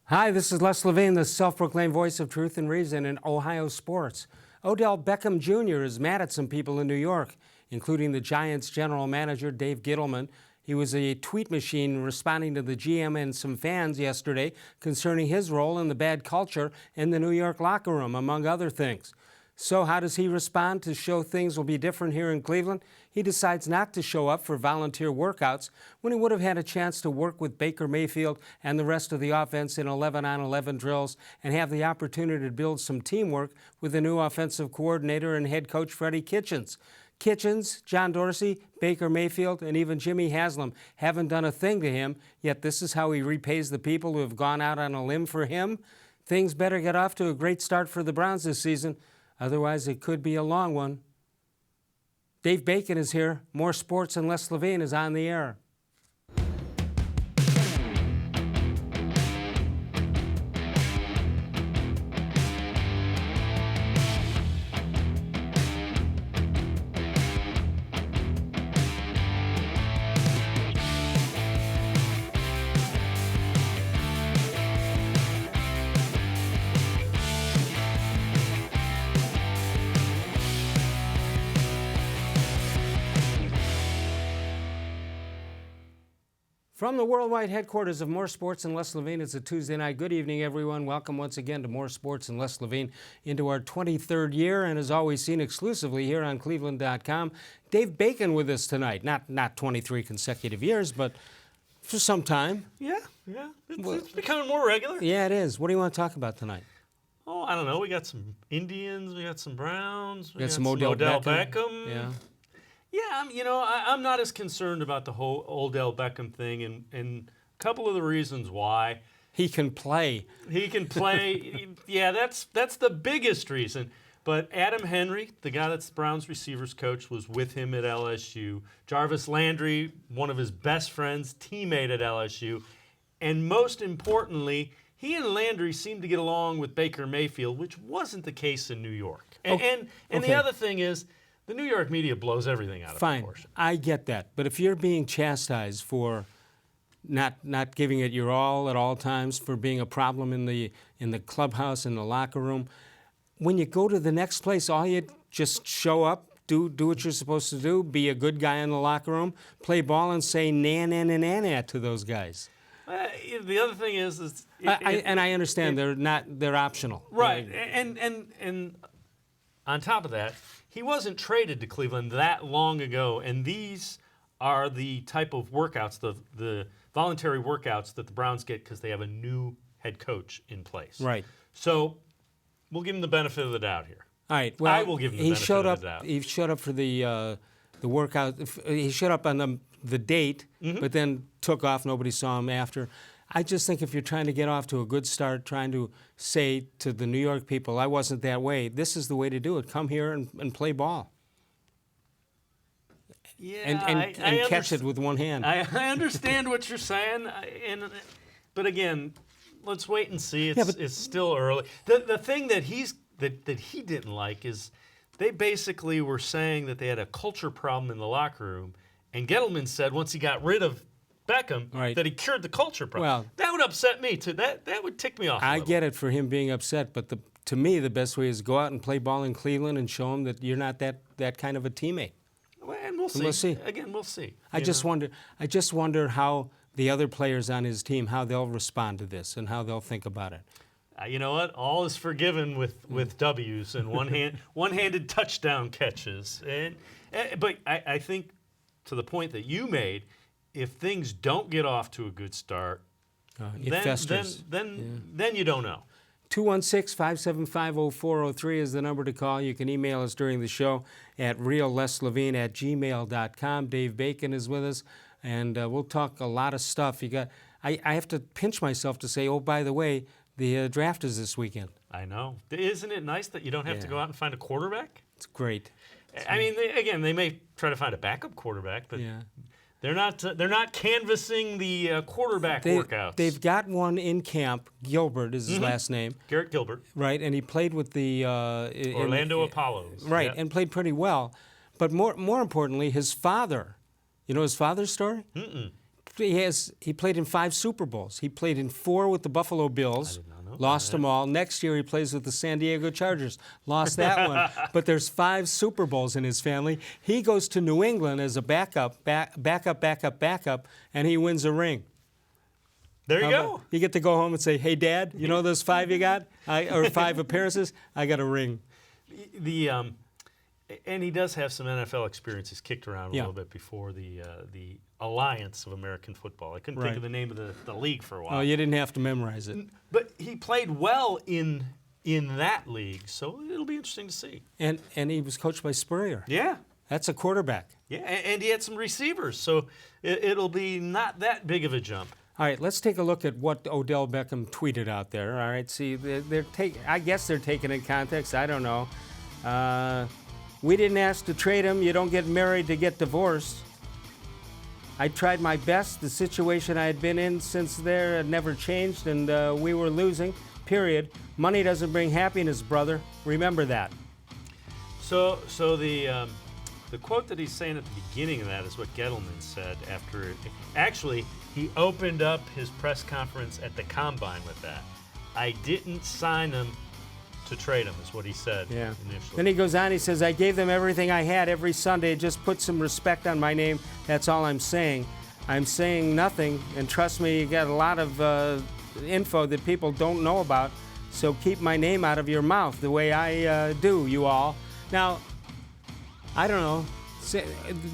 Hi, this is Les Levine, the self-proclaimed voice of truth and reason in Ohio sports. Odell Beckham Jr. is mad at some people in New York, including the Giants general manager Dave Gettleman. He was a tweet machine responding to the GM and some fans yesterday concerning his role in the bad culture in the New York locker room, among other things. So how does he respond to show things will be different here in Cleveland? He decides not to show up for volunteer workouts when he would have had a chance to work with Baker Mayfield and the rest of the offense in 11-on-11 drills and have the opportunity to build some teamwork with the new offensive coordinator and head coach Freddie Kitchens. Kitchens, John Dorsey, Baker Mayfield, and even Jimmy Haslam haven't done a thing to him, yet this is how he repays the people who have gone out on a limb for him. Things better get off to a great start for the Browns this season. Otherwise, it could be a long one. Dave Bacon is here. More sports and Les Levine is on the air. From the worldwide headquarters of More Sports and Les Levine, it's a Tuesday night. Good evening, everyone. Welcome once again to More Sports and Les Levine into our 23rd year, and as always, seen exclusively here on cleveland.com. Dave Bacon with us tonight. Not 23 consecutive years, but for some time. Yeah. It's becoming more regular. Yeah, it is. What do you want to talk about tonight? Oh, I don't know. We got some Indians. We got some Browns. We got some Odell Beckham. Yeah. Yeah, I'm not as concerned about the whole Odell Beckham thing, and a couple of the reasons why. He can play. He can play. Yeah, that's the biggest reason. But Adam Henry, the guy that's the Browns receivers coach, was with him at LSU. Jarvis Landry, one of his best friends, teammate at LSU. And most importantly, he and Landry seemed to get along with Baker Mayfield, which wasn't the case in New York. And the other thing is, the New York media blows everything out of proportion. I get that. But if you're being chastised for not giving it your all at all times, for being a problem in the clubhouse, in the locker room, when you go to the next place, all you just show up, do what you're supposed to do, be a good guy in the locker room, play ball, and say na to those guys. The other thing is I understand they're optional. Right, and on top of that, he wasn't traded to Cleveland that long ago, and these are the type of workouts, the voluntary workouts that the Browns get because they have a new head coach in place. Right. So we'll give him the benefit of the doubt here. All right. Well, I will give him the benefit of the doubt. He showed up for the workout. He showed up on the date, but then took off. Nobody saw him after. I just think if you're trying to get off to a good start, trying to say to the New York people, I wasn't that way, this is the way to do it. Come here and play ball. Yeah, and catch it with one hand. I understand what you're saying, but again, let's wait and see. It's still early. The thing that he didn't like is they basically were saying that they had a culture problem in the locker room, and Gettleman said once he got rid of Beckham, that he cured the culture problem. Well, that would upset me too. That would tick me off. I get it for him being upset, but to me the best way is go out and play ball in Cleveland and show him that you're not that kind of a teammate. Well, and we'll see. Again, we'll see. I just wonder how the other players on his team, how they'll respond to this and how they'll think about it. You know what? All is forgiven with W's and one-handed touchdown catches. But I think to the point that you made, if things don't get off to a good start, then you don't know. 216-575-0403 is the number to call. You can email us during the show at reallesLevine@gmail.com. Dave Bacon is with us, and we'll talk a lot of stuff. I have to pinch myself to say, oh, by the way, the draft is this weekend. I know. Isn't it nice that you don't have to go out and find a quarterback? It's great. I mean, they may try to find a backup quarterback, but they're not canvassing the quarterback workouts. They've got one in camp. Gilbert is his last name. Garrett Gilbert. Right, and he played with the Orlando Apollos. Right, and played pretty well. But more importantly, his father. You know his father's story? He played in 5 Super Bowls. He played in 4 with the Buffalo Bills. I did not know Lost that. them all. Next year he plays with the San Diego Chargers. Lost that one. But there's 5 Super Bowls in his family. He goes to New England as a backup, and he wins a ring. There you go. You get to go home and say, "Hey, Dad, you know those 5 you got, or 5 appearances? I got a ring." And he does have some NFL experience. He's kicked around a Yeah. little bit before the Alliance of American Football. I couldn't think Right. of the name of the league for a while. Oh, you didn't have to memorize it. But he played well in that league, so it'll be interesting to see. And he was coached by Spurrier. Yeah. That's a quarterback. Yeah, and he had some receivers, so it'll be not that big of a jump. All right, let's take a look at what Odell Beckham tweeted out there. All right, see, I guess they're taking it in context. I don't know. We didn't ask to trade him. You don't get married to get divorced. I tried my best. The situation I had been in since there had never changed, and we were losing, period. Money doesn't bring happiness, brother. Remember that. So the quote that he's saying at the beginning of that is what Gettleman said after. Actually, he opened up his press conference at the Combine with that. I didn't sign him to trade him, is what he said initially. Then he goes on, he says, I gave them everything I had every Sunday. Just put some respect on my name. That's all I'm saying. I'm saying nothing, and trust me, you got a lot of info that people don't know about, so keep my name out of your mouth the way I do, you all. Now, I don't know.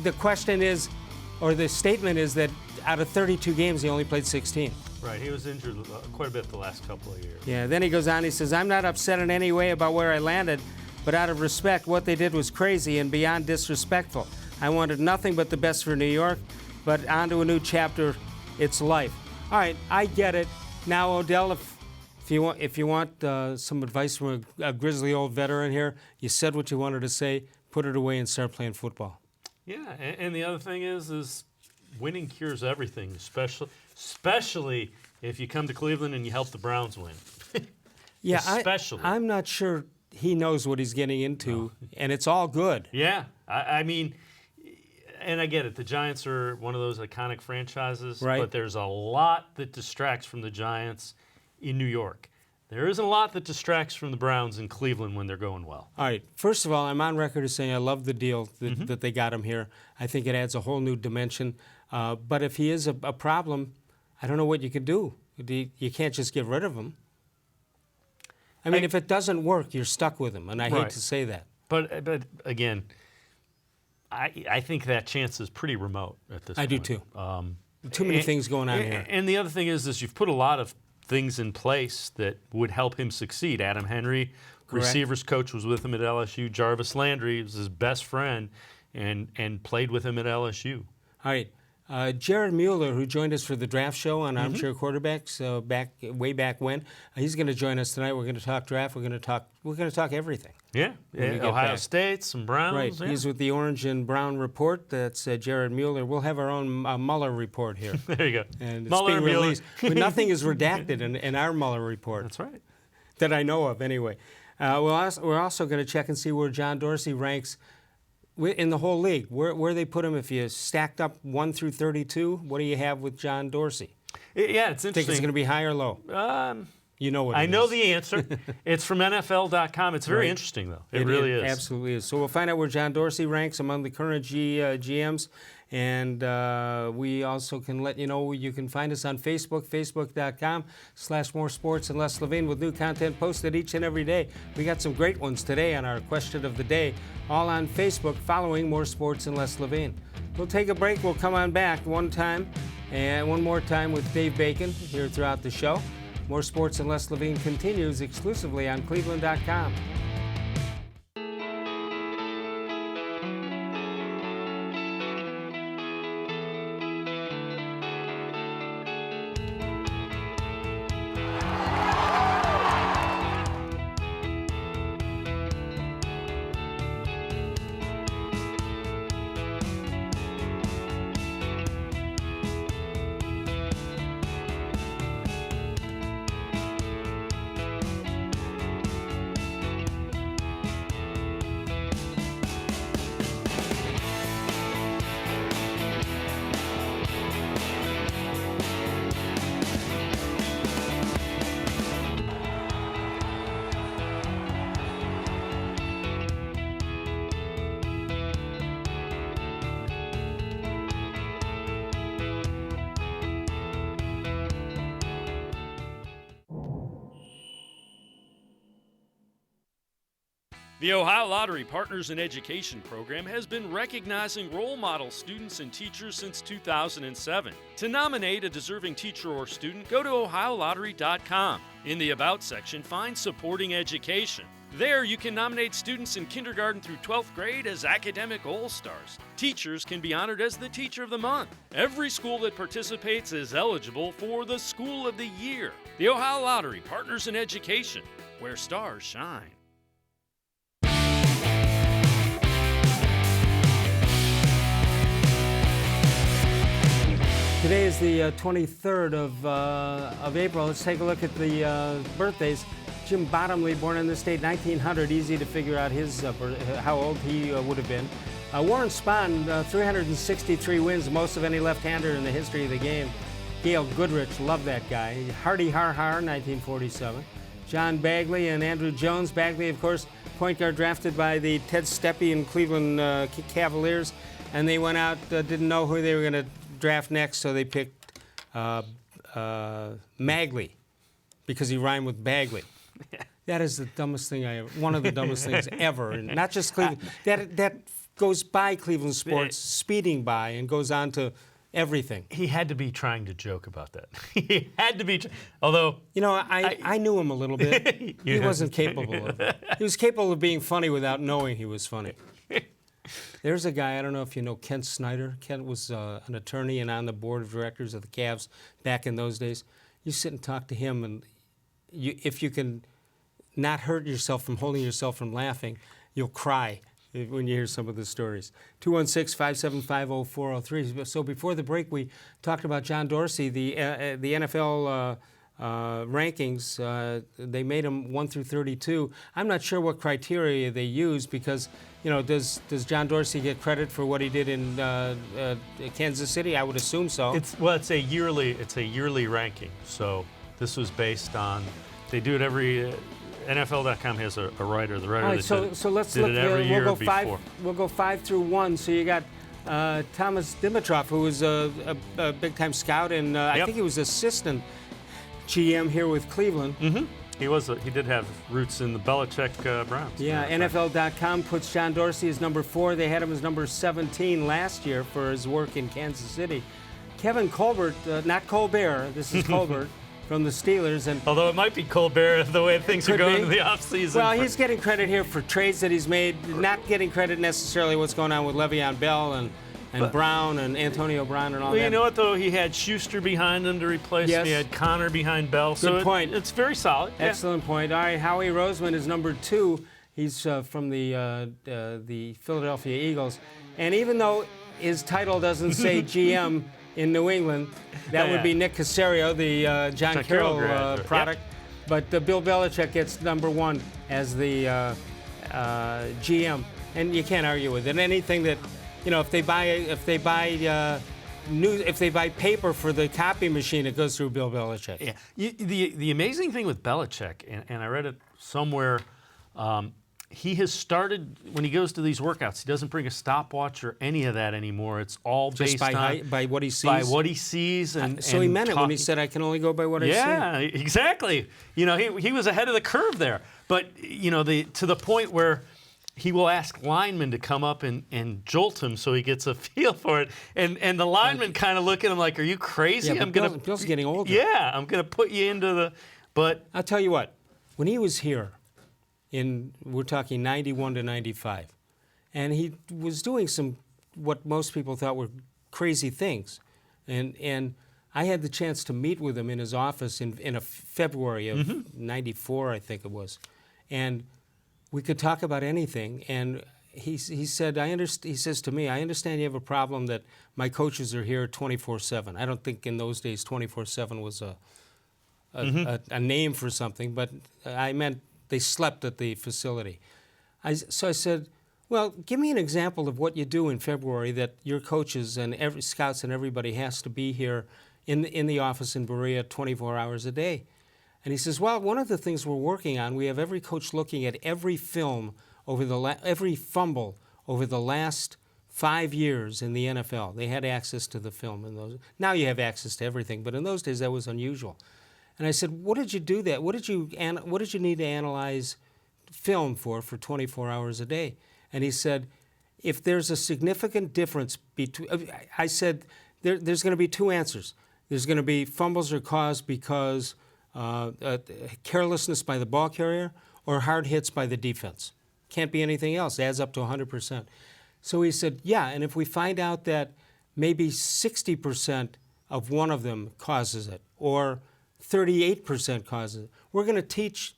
The question is, or the statement is that out of 32 games, he only played 16. Right, he was injured quite a bit the last couple of years. Yeah, then he goes on, he says, I'm not upset in any way about where I landed, but out of respect, what they did was crazy and beyond disrespectful. I wanted nothing but the best for New York, but on to a new chapter, it's life. All right, I get it. Now, Odell, if you want some advice from a grizzly old veteran here, you said what you wanted to say, put it away and start playing football. Yeah, and the other thing is winning cures everything, especially if you come to Cleveland and you help the Browns win. Yeah, especially. I'm not sure he knows what he's getting into, and it's all good. Yeah, I mean, and I get it. The Giants are one of those iconic franchises, right. But there's a lot that distracts from the Giants in New York. There isn't a lot that distracts from the Browns in Cleveland when they're going well. All right. First of all, I'm on record as saying I love the deal that they got him here. I think it adds a whole new dimension. But if he is a problem, I don't know what you can do. You can't just get rid of him. I mean, if it doesn't work, you're stuck with him, and I hate to say that. But again, I think that chance is pretty remote at this point. I do too. Too many things going on here. And the other thing is you've put a lot of things in place that would help him succeed. Adam Henry, receivers coach, was with him at LSU. Jarvis Landry was his best friend and played with him at LSU. All right. Jared Mueller, who joined us for the draft show on Armchair Quarterbacks way back when, he's going to join us tonight. We're going to talk draft. We're going to talk everything. Yeah, Ohio State, some Browns. Right. Yeah. He's with the Orange and Brown Report. That's Jared Mueller. We'll have our own Mueller report here. There you go. And it's Mueller, being released. But nothing is redacted in our Mueller report. That's right. That I know of, anyway. We're also going to check and see where John Dorsey ranks in the whole league. Where they put him if you stacked up 1 through 32. What do you have with John Dorsey? Yeah, it's interesting. Think it's going to be high or low? You know what it is. I know the answer. It's from NFL.com. It's very interesting, though. It really is. Absolutely is. So we'll find out where John Dorsey ranks among the current GMs. And we also can let you know you can find us on Facebook, facebook.com/More Sports and Less Levine, with new content posted each and every day. We got some great ones today on our question of the day, all on Facebook following More Sports and Less Levine. We'll take a break. We'll come on back one more time with Dave Bacon here throughout the show. More Sports and Less Levine continues exclusively on cleveland.com. The Ohio Lottery Partners in Education program has been recognizing role model students and teachers since 2007. To nominate a deserving teacher or student, go to ohiolottery.com. In the About section, find Supporting Education. There, you can nominate students in kindergarten through 12th grade as academic all-stars. Teachers can be honored as the Teacher of the Month. Every school that participates is eligible for the School of the Year. The Ohio Lottery Partners in Education, where stars shine. Today is the 23rd of April. Let's take a look at the birthdays. Jim Bottomley, born in this state 1900. Easy to figure out his how old he would have been. Warren Spahn, 363 wins, most of any left-hander in the history of the game. Gail Goodrich, love that guy. Hardy Har Har, 1947. John Bagley and Andrew Jones. Bagley, of course, point guard drafted by the Ted Steppe and Cleveland Cavaliers, and they went out, didn't know who they were going to draft next, so they picked Magley because he rhymed with Bagley. That is the dumbest thing one of the dumbest things ever. And not just Cleveland. That goes by Cleveland sports, speeding by, and goes on to everything. He had to be trying to joke about that. He had to be, although... You know, I knew him a little bit. He wasn't capable of it. He was capable of being funny without knowing he was funny. There's a guy, I don't know if you know Kent Snyder. Kent was an attorney and on the board of directors of the Cavs back in those days. You sit and talk to him, and if you can not hurt yourself from holding yourself from laughing, you'll cry when you hear some of the stories. 216-575-0403. So before the break, we talked about John Dorsey, the NFL rankings. They made them 1 through 32. I'm not sure what criteria they use because, you know, does John Dorsey get credit for what he did in Kansas City? I would assume so. It's a yearly ranking. So this was based on, they do it every. NFL.com has a writer. The writer. All right, so let's did look. it every year we'll go before. We'll go 5 through 1. So you got Thomas Dimitroff, who was a big-time scout, and I think he was assistant GM here with Cleveland. Mm-hmm. He did have roots in the Belichick Browns. Yeah, NFL.com puts John Dorsey as number 4. They had him as number 17 last year for his work in Kansas City. Kevin Colbert, not Colbert, this is Colbert, from the Steelers. And although it might be Colbert the way things are going in the offseason. Well, he's getting credit here for trades that he's made, not getting credit necessarily what's going on with Le'Veon Bell and Brown and Antonio Brown and all that. Well, you know what, though? He had Schuster behind him to replace him. He had Connor behind Bell. Good point. It's very solid. Excellent point. All right, Howie Roseman is number 2. He's from the Philadelphia Eagles. And even though his title doesn't say GM in New England, that would be Nick Caserio, the John Carroll product. But Bill Belichick gets number 1 as the GM, and you can't argue with it. Anything that, you know, if they buy paper for the copy machine, it goes through Bill Belichick. Yeah. The amazing thing with Belichick, and I read it somewhere. He has started, when he goes to these workouts, he doesn't bring a stopwatch or any of that anymore. It's all just based by what he sees? By what he sees. So he meant it when he said, I can only go by what I see. Yeah, exactly. You know, he was ahead of the curve there. But, you know, to the point where he will ask linemen to come up and jolt him so he gets a feel for it. And the linemen kind of look at him like, are you crazy? Yeah, Bill's getting older. Yeah, I'm going to put you into the... But I'll tell you what, when he was here, we're talking 91 to 95, and he was doing some what most people thought were crazy things, and I had the chance to meet with him in his office in February of 94, I think it was, and we could talk about anything. And he said, he says to me, I understand you have a problem that my coaches are here 24/7. I don't think in those days 24/7 was a name for something, but I meant they slept at the facility. So I said, well, give me an example of what you do in February that your coaches and scouts and everybody has to be here in the office in Berea 24 hours a day. And he says, well, one of the things we're working on, we have every coach looking at every film every fumble over the last 5 years in the NFL. They had access to the film in those. Now you have access to everything, but in those days that was unusual. And I said, what did you do that? What did you need to analyze film for 24 hours a day. And he said, if there's a significant difference between, I said, there's going to be two answers. There's going to be fumbles are caused because carelessness by the ball carrier or hard hits by the defense. Can't be anything else. Adds up to 100%. So he said, yeah, and if we find out that maybe 60% of one of them causes it, or 38% causes it, we're going to teach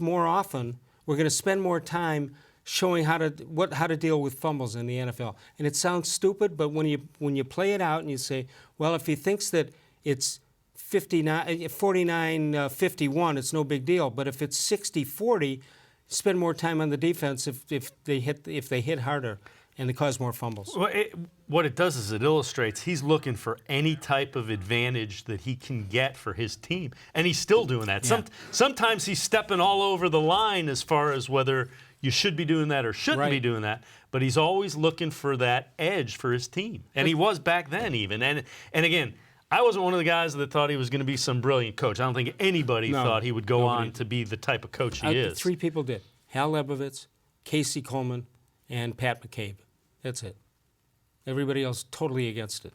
more often. We're going to spend more time showing how to deal with fumbles in the NFL. And it sounds stupid, but when you play it out and you say, well, if he thinks that it's 49-51, it's no big deal. But if it's 60-40, spend more time on the defense if they hit harder and they cause more fumbles. Well, what it does is it illustrates he's looking for any type of advantage that he can get for his team, and he's still doing that. Yeah. Sometimes he's stepping all over the line as far as whether you should be doing that or shouldn't be doing that, but he's always looking for that edge for his team, and he was back then even. And again, I wasn't one of the guys that thought he was going to be some brilliant coach. I don't think anybody thought he would go on to be the type of coach he is. Three people did: Hal Lebovitz, Casey Coleman, and Pat McCabe. That's it. Everybody else totally against it.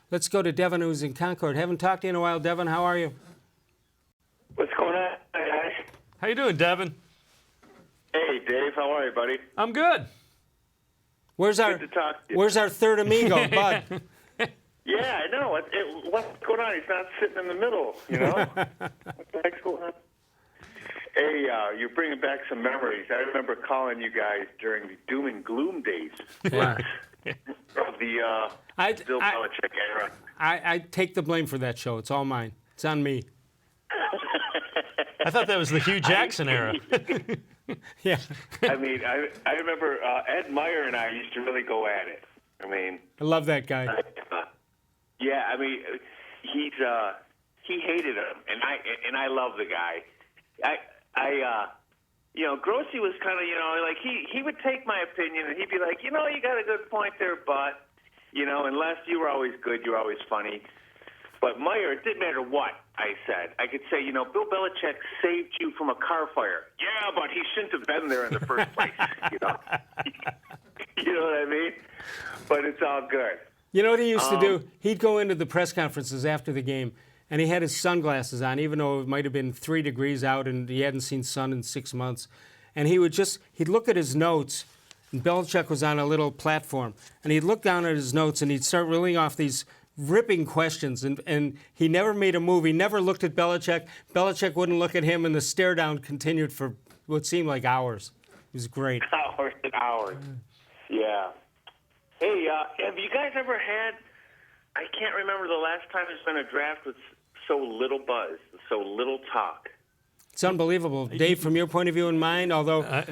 Let's go to Devin, who's in Concord. Haven't talked to you in a while. Devin, how are you? What's going on, guys? How you doing, Devin? Hey, Dave. How are you, buddy? I'm good. Where's our Good to talk to you. Where's our third amigo, Bud? Yeah, I know. What's going on? He's not sitting in the middle, you know? What the heck's going on? Hey, you're bringing back some memories. I remember calling you guys during the doom and gloom days of the Bill Belichick era. I take the blame for that show. It's all mine. It's on me. I thought that was the Hugh Jackson era. Yeah. I mean, I remember Ed Meyer and I used to really go at it. I mean, I love that guy. yeah, I mean, he hated him, and I love the guy. You know, Grossi was kind of, you know, like he would take my opinion and he'd be like, you know, you got a good point there, but, you know, unless you were always good, you're always funny. But Meyer, it didn't matter what I said. I could say, you know, Bill Belichick saved you from a car fire. Yeah, but he shouldn't have been there in the first place, you know. You know what I mean? But it's all good. You know what he used to do? He'd go into the press conferences after the game, and he had his sunglasses on, even though it might have been 3 degrees out and he hadn't seen sun in 6 months. And he'd look at his notes, and Belichick was on a little platform, and he'd look down at his notes and he'd start reeling off these ripping questions, and he never made a move. He never looked at Belichick. Belichick wouldn't look at him, and the stare down continued for what seemed like hours. It was great. Hours and hours. Yeah. Hey, have you guys ever had, I can't remember the last time there's been a draft with so little buzz, so little talk. It's unbelievable. Dave, from your point of view and mine, although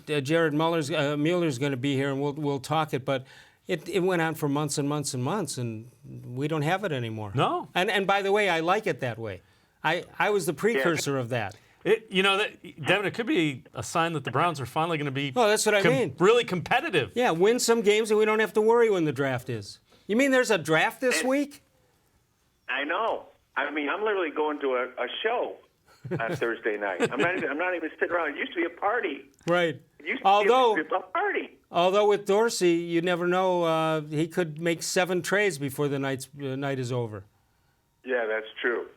Jared Mueller's going to be here and we'll talk it, but it went on for months and months and months, and we don't have it anymore. No. And by the way, I like it that way. I was the precursor of that. You know, Devin, it could be a sign that the Browns are finally going to be Well, that's what I mean. really competitive. Yeah, win some games and we don't have to worry when the draft is. You mean there's a draft this week? I know. I mean, I'm literally going to a show on Thursday night. I'm not even sitting around. It used to be a party. Right. It used to Although be a party. Although with Dorsey, you never know. He could make 7 trades before the night is over. Yeah, that's true.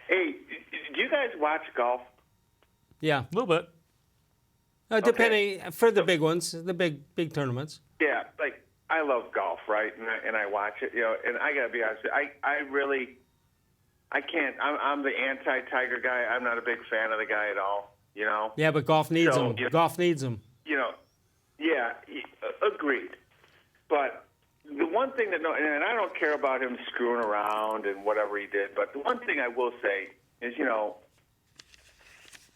Hey, do you guys watch golf? Yeah, A little bit. depending for the big ones, the big tournaments. Yeah, like I love golf, right? And I watch it, you know. And I gotta be honest, I can't. I'm the anti-Tiger guy. I'm not a big fan of the guy at all. You know. Yeah, but golf needs So, him. you know- Golf needs him. You know, yeah, agreed. But the one thing that, and I don't care about him screwing around and whatever he did, but the one thing I will say is, you know,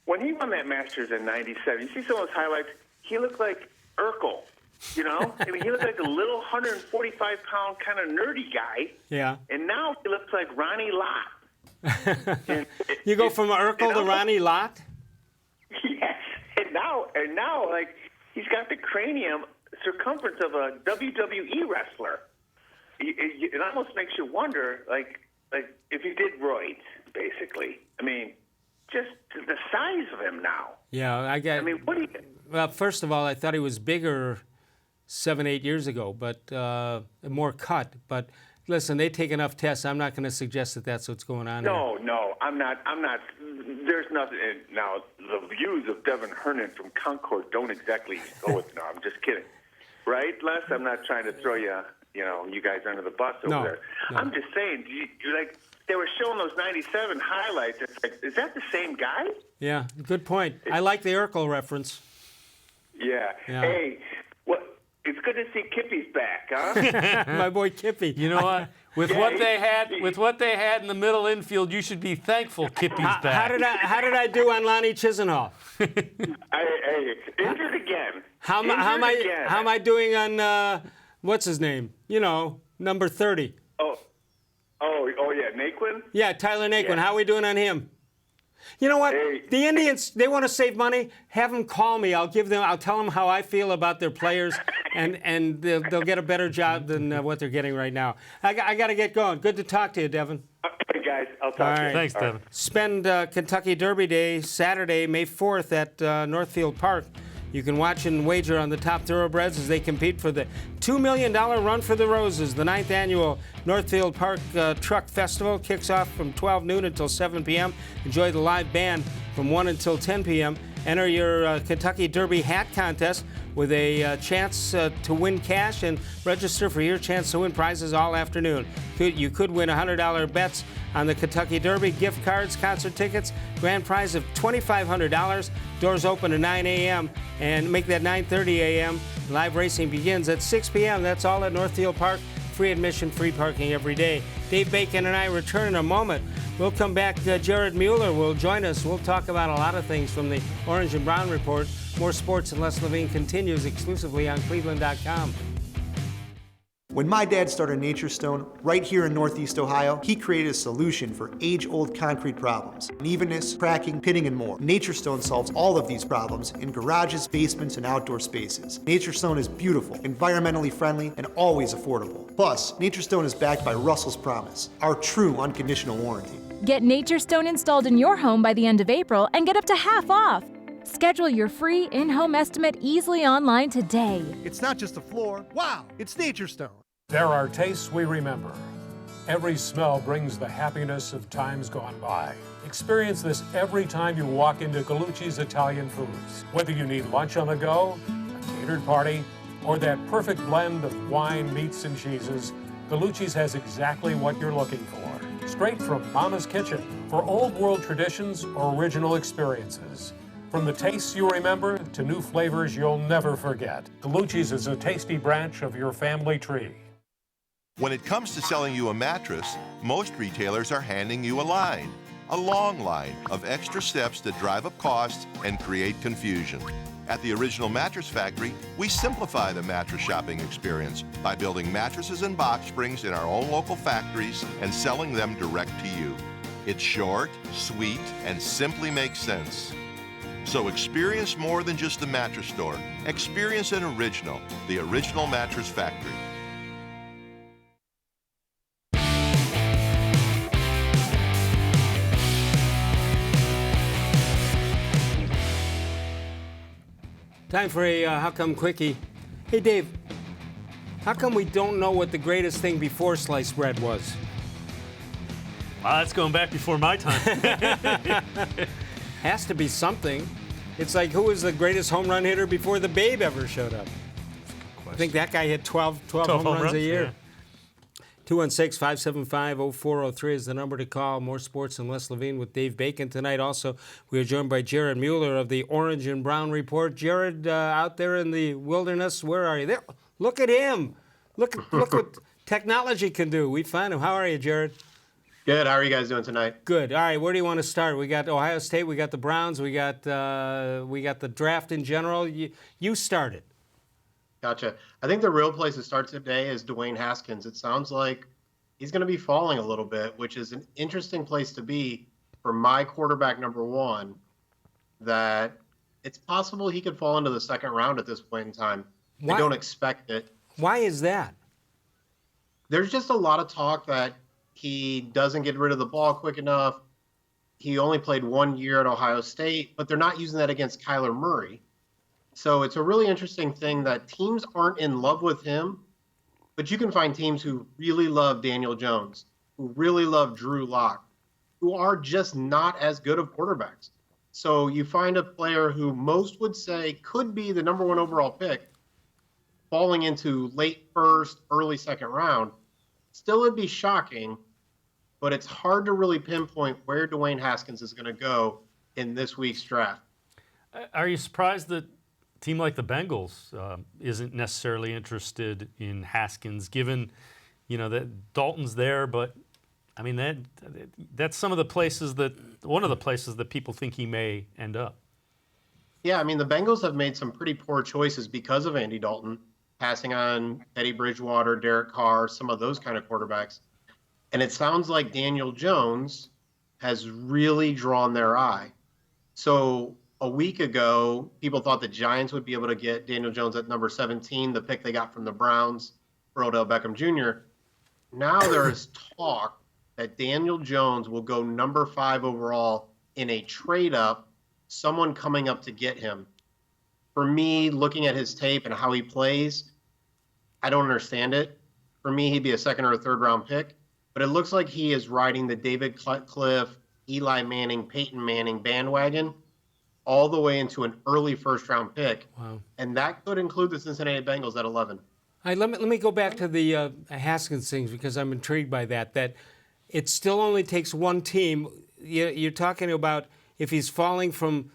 when he won that Masters in '97, you see some of those highlights, he looked like Urkel, you know? I mean, he looked like a little 145-pound kind of nerdy guy. Yeah. And now he looks like Ronnie Lott. You go from Urkel to Ronnie Lott? Yes. And now, like, he's got the cranium circumference of a WWE wrestler. It almost makes you wonder, like if he did roids, basically. I mean, just the size of him now. Yeah, I mean, what do you? Well, first of all, I thought he was bigger 7, 8 years ago, but more cut. But listen, they take enough tests. I'm not going to suggest that that's what's going on here. No, I'm not. There's nothing. Now, the views of Devin Hernan from Concord don't exactly go with. No, I'm just kidding. Right, Les? I'm not trying to throw you guys under the bus over there. No. I'm just saying, like, they were showing those 97 highlights. It's like, is that the same guy? Yeah, good point. I like the Urkel reference. Yeah. Yeah. Hey, it's good to see Kippy's back, huh? My boy Kippy. You know what? With what they had in the middle infield, you should be thankful Kippy's back. How did I do on Lonnie Chisenhall? Hey, injured again. How am I doing on what's his name? Number 30. Oh yeah, Naquin? Yeah, Tyler Naquin. Yeah. How are we doing on him? You know what? Hey. The Indians, they want to save money. Have them call me. I'll tell them how I feel about their players, and they'll get a better job than what they're getting right now. I got to get going. Good to talk to you, Devin. Okay, guys. I'll talk to you. Thanks, Devin. Spend Kentucky Derby Day, Saturday, May 4th at Northfield Park. You can watch and wager on the top thoroughbreds as they compete for the $2 million Run for the Roses. The 9th annual Northfield Park Truck Festival kicks off from 12 noon until 7 p.m. Enjoy the live band from 1 until 10 p.m. Enter your Kentucky Derby hat contest with a chance to win cash and register for your chance to win prizes all afternoon. You could win $100 bets on the Kentucky Derby, gift cards, concert tickets, grand prize of $2,500. Doors open at 9 a.m. and make that 9:30 a.m. Live racing begins at 6 p.m. That's all at Northfield Park. Free admission, free parking every day. Dave Bacon and I return in a moment. We'll come back. Jared Mueller will join us. We'll talk about a lot of things from the Orange and Brown Report. More sports and Les Levine continues exclusively on cleveland.com. When my dad started Nature Stone right here in Northeast Ohio, he created a solution for age-old concrete problems. Unevenness, cracking, pitting, and more. Nature Stone solves all of these problems in garages, basements, and outdoor spaces. Nature Stone is beautiful, environmentally friendly, and always affordable. Plus, Nature Stone is backed by Russell's Promise, our true unconditional warranty. Get Nature Stone installed in your home by the end of April and get up to half off. Schedule your free in-home estimate easily online today. It's not just a floor. Wow, it's Nature Stone. There are tastes we remember. Every smell brings the happiness of times gone by. Experience this every time you walk into Gallucci's Italian Foods. Whether you need lunch on the go, a catered party, or that perfect blend of wine, meats, and cheeses, Gallucci's has exactly what you're looking for. Straight from Mama's kitchen for old world traditions or original experiences. From the tastes you remember to new flavors you'll never forget. Gallucci's is a tasty branch of your family tree. When it comes to selling you a mattress, most retailers are handing you a long line of extra steps that drive up costs and create confusion. At the Original Mattress Factory, we simplify the mattress shopping experience by building mattresses and box springs in our own local factories and selling them direct to you. It's short, sweet, and simply makes sense. So experience more than just the mattress store. Experience an original, the Original Mattress Factory. Time for a How Come Quickie. Hey, Dave, how come we don't know what the greatest thing before sliced bread was? Wow, that's going back before my time. Has to be something. It's like, who was the greatest home run hitter before the Babe ever showed up? I think that guy hit 12 home runs a year. Yeah. 216-575-0403 is the number to call. More sports and Les Levine with Dave Bacon tonight. Also, we are joined by Jared Mueller of the Orange and Brown Report. Jared, out there in the wilderness, where are you? There. Look at him. Look what technology can do. We find him. How are you, Jared? Good. How are you guys doing tonight? Good. All right. Where do you want to start? We got Ohio State. We got the Browns. We got the draft in general. You started. Gotcha. I think the real place to start today is Dwayne Haskins. It sounds like he's going to be falling a little bit, which is an interesting place to be for my quarterback number one, that it's possible he could fall into the second round at this point in time. Why? I don't expect it. Why is that? There's just a lot of talk that he doesn't get rid of the ball quick enough. He only played 1 year at Ohio State, but they're not using that against Kyler Murray. So it's a really interesting thing that teams aren't in love with him, but you can find teams who really love Daniel Jones, who really love Drew Lock, who are just not as good of quarterbacks. So you find a player who most would say could be the number 1 overall pick falling into late first, early second round. Still, it'd be shocking, but it's hard to really pinpoint where Dwayne Haskins is going to go in this week's draft. Are you surprised that a team like the Bengals isn't necessarily interested in Haskins, given, that Dalton's there, but I mean that's one of the places that people think he may end up. Yeah, I mean the Bengals have made some pretty poor choices because of Andy Dalton, passing on Teddy Bridgewater, Derek Carr, some of those kind of quarterbacks. And it sounds like Daniel Jones has really drawn their eye. So a week ago, people thought the Giants would be able to get Daniel Jones at number 17, the pick they got from the Browns for Odell Beckham Jr. Now there is talk that Daniel Jones will go number 5 overall in a trade-up, someone coming up to get him. For me, looking at his tape and how he plays, I don't understand it. For me, he'd be a second or a third round pick. But it looks like he is riding the David Cutcliffe, Eli Manning, Peyton Manning bandwagon all the way into an early first-round pick. Wow. And that could include the Cincinnati Bengals at 11. All right, let me go back to the Haskins things because I'm intrigued by that it still only takes one team. You're talking about if he's falling from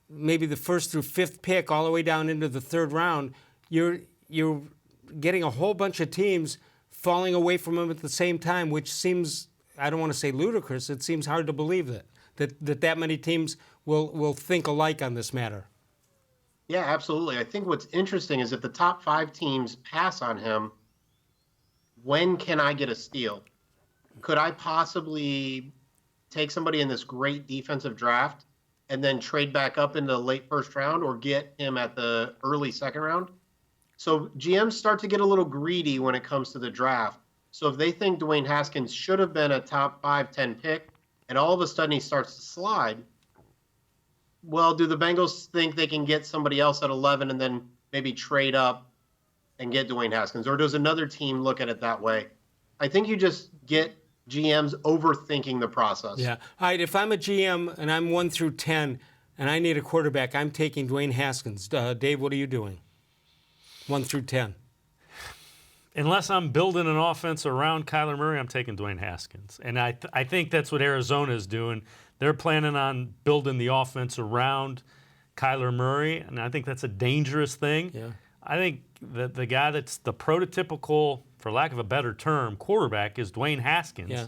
maybe the 1st through 5th pick all the way down into the 3rd round, you're getting a whole bunch of teams falling away from him at the same time, which seems, I don't want to say ludicrous, it seems hard to believe that many teams will think alike on this matter. Yeah, absolutely. I think what's interesting is if the top 5 teams pass on him, when can I get a steal? Could I possibly take somebody in this great defensive draft and then trade back up into the late first round or get him at the early second round? So GMs start to get a little greedy when it comes to the draft. So if they think Dwayne Haskins should have been a top 5-10 pick and all of a sudden he starts to slide, well, do the Bengals think they can get somebody else at 11 and then maybe trade up and get Dwayne Haskins? Or does another team look at it that way? I think you just get GMs overthinking the process. Yeah. All right, if I'm a GM and I'm 1 through 10 and I need a quarterback, I'm taking Dwayne Haskins. Dave, what are you doing? 1 through 10. Unless I'm building an offense around Kyler Murray, I'm taking Dwayne Haskins. And I think that's what Arizona is doing. They're planning on building the offense around Kyler Murray, and I think that's a dangerous thing. Yeah. I think that the guy that's the prototypical, for lack of a better term, quarterback is Dwayne Haskins. Yeah.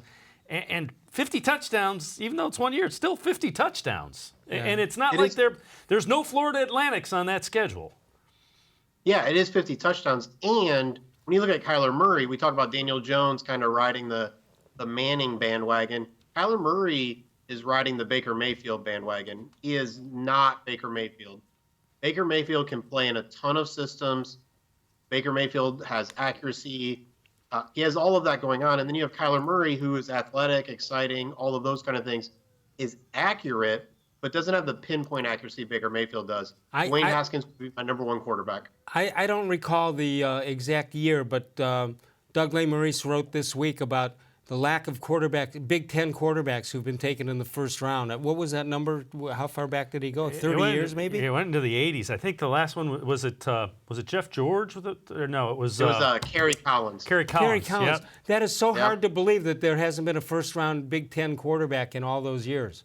And 50 touchdowns, even though it's 1 year, it's still 50 touchdowns. Yeah. And it's not like there's no Florida Atlantics on that schedule. Yeah, it is 50 touchdowns. And when you look at Kyler Murray, we talk about Daniel Jones kind of riding the Manning bandwagon. Kyler Murray is riding the Baker Mayfield bandwagon. He is not Baker Mayfield. Baker Mayfield can play in a ton of systems. Baker Mayfield has accuracy. He has all of that going on. And then you have Kyler Murray, who is athletic, exciting, all of those kind of things, is accurate, but doesn't have the pinpoint accuracy Baker Mayfield does. Dwayne Haskins would be my number 1 quarterback. I don't recall the exact year, but Doug Lesmerises wrote this week about the lack of Big Ten quarterbacks who've been taken in the first round. What was that number? How far back did he go? 30 years, maybe? It went into the 80s. I think the last one was it Jeff George? Or no, it was Kerry Collins. Kerry Collins. Yep. That is so hard to believe that there hasn't been a first-round Big Ten quarterback in all those years.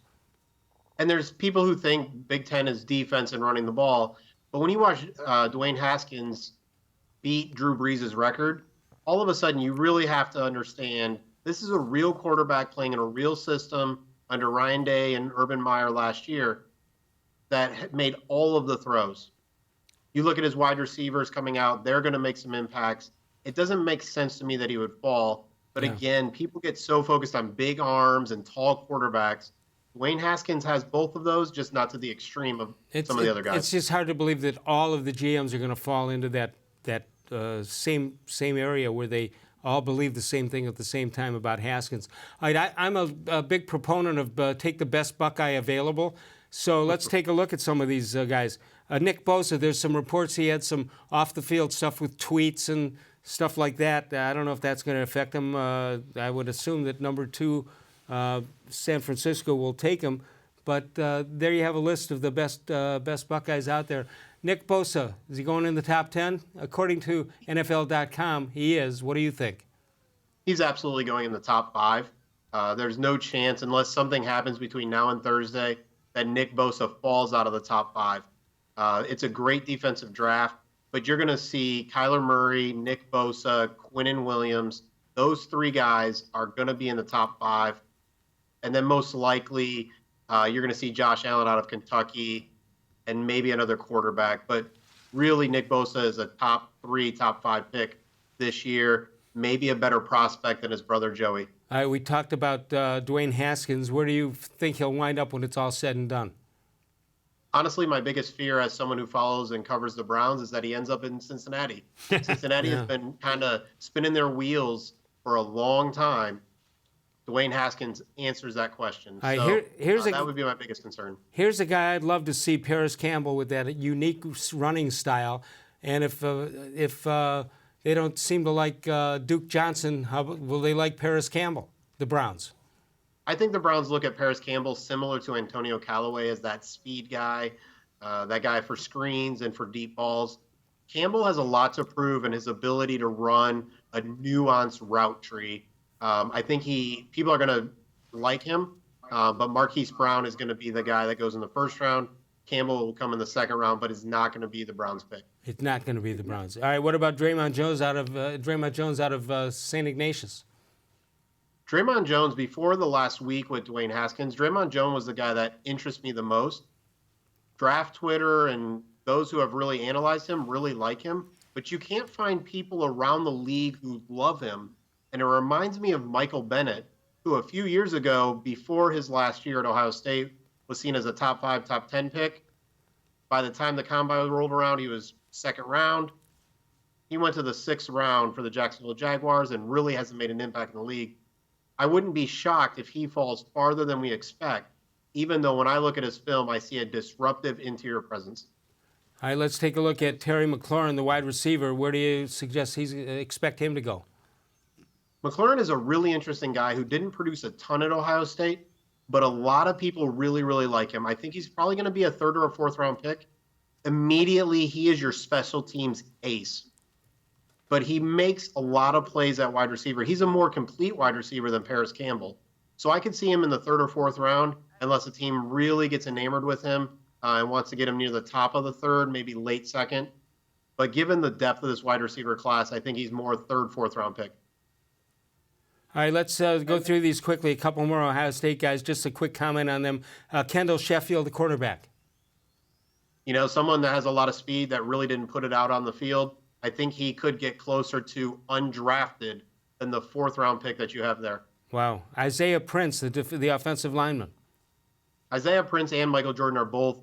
And there's people who think Big Ten is defense and running the ball. But when you watch Dwayne Haskins beat Drew Brees' record, all of a sudden you really have to understand this is a real quarterback playing in a real system under Ryan Day and Urban Meyer last year that made all of the throws. You look at his wide receivers coming out, they're going to make some impacts. It doesn't make sense to me that he would fall. But again, people get so focused on big arms and tall quarterbacks. Dwayne Haskins has both of those, just not to the extreme of some of the other guys. It's just hard to believe that all of the GMs are going to fall into that same area where they all believe the same thing at the same time about Haskins. All right, I'm a big proponent of take the best Buckeye available. So let's take a look at some of these guys. Nick Bosa, there's some reports he had some off-the-field stuff with tweets and stuff like that. I don't know if that's going to affect him. I would assume that number 2, San Francisco, will take him. But there you have a list of the best Buckeyes out there. Nick Bosa, is he going in the top 10? According to NFL.com, he is. What do you think? He's absolutely going in the top 5. There's no chance, unless something happens between now and Thursday, that Nick Bosa falls out of the top 5. It's a great defensive draft, but you're going to see Kyler Murray, Nick Bosa, Quinnen Williams. Those 3 guys are going to be in the top 5. And then most likely you're going to see Josh Allen out of Kentucky and maybe another quarterback. But really, Nick Bosa is a top 3, top 5 pick this year, maybe a better prospect than his brother Joey. All right, we talked about Dwayne Haskins. Where do you think he'll wind up when it's all said and done? Honestly, my biggest fear as someone who follows and covers the Browns is that he ends up in Cincinnati. Cincinnati has been kind of spinning their wheels for a long time. Dwayne Haskins answers that question. So that would be my biggest concern. Here's a guy I'd love to see, Paris Campbell, with that unique running style. And if they don't seem to like Duke Johnson, how will they like Paris Campbell, the Browns? I think the Browns look at Paris Campbell similar to Antonio Callaway as that speed guy, that guy for screens and for deep balls. Campbell has a lot to prove in his ability to run a nuanced route tree. I think people are going to like him, but Marquise Brown is going to be the guy that goes in the first round. Campbell will come in the second round, but is not going to be the Browns pick. It's not going to be the Browns. All right, what about Draymond Jones out of St. Ignatius? Draymond Jones, before the last week with Dwayne Haskins, Draymond Jones was the guy that interests me the most. Draft Twitter and those who have really analyzed him really like him, but you can't find people around the league who love him. And it reminds me of Michael Bennett, who a few years ago, before his last year at Ohio State, was seen as a top 5, top 10 pick. By the time the combine rolled around, he was second round. He went to the 6th round for the Jacksonville Jaguars and really hasn't made an impact in the league. I wouldn't be shocked if he falls farther than we expect, even though when I look at his film, I see a disruptive interior presence. All right, let's take a look at Terry McLaurin, the wide receiver. Where do you suggest expect him to go? McLaurin is a really interesting guy who didn't produce a ton at Ohio State, but a lot of people really, really like him. I think he's probably going to be a 3rd or a 4th round pick. Immediately, he is your special teams ace. But he makes a lot of plays at wide receiver. He's a more complete wide receiver than Paris Campbell. So I could see him in the 3rd or 4th round unless a team really gets enamored with him and wants to get him near the top of the 3rd, maybe late 2nd. But given the depth of this wide receiver class, I think he's more 3rd, 4th round pick. All right, let's go through these quickly. A couple more Ohio State guys. Just a quick comment on them. Kendall Sheffield, the quarterback. You know, someone that has a lot of speed that really didn't put it out on the field. I think he could get closer to undrafted than the 4th round pick that you have there. Wow. Isaiah Prince, the offensive lineman. Isaiah Prince and Michael Jordan are both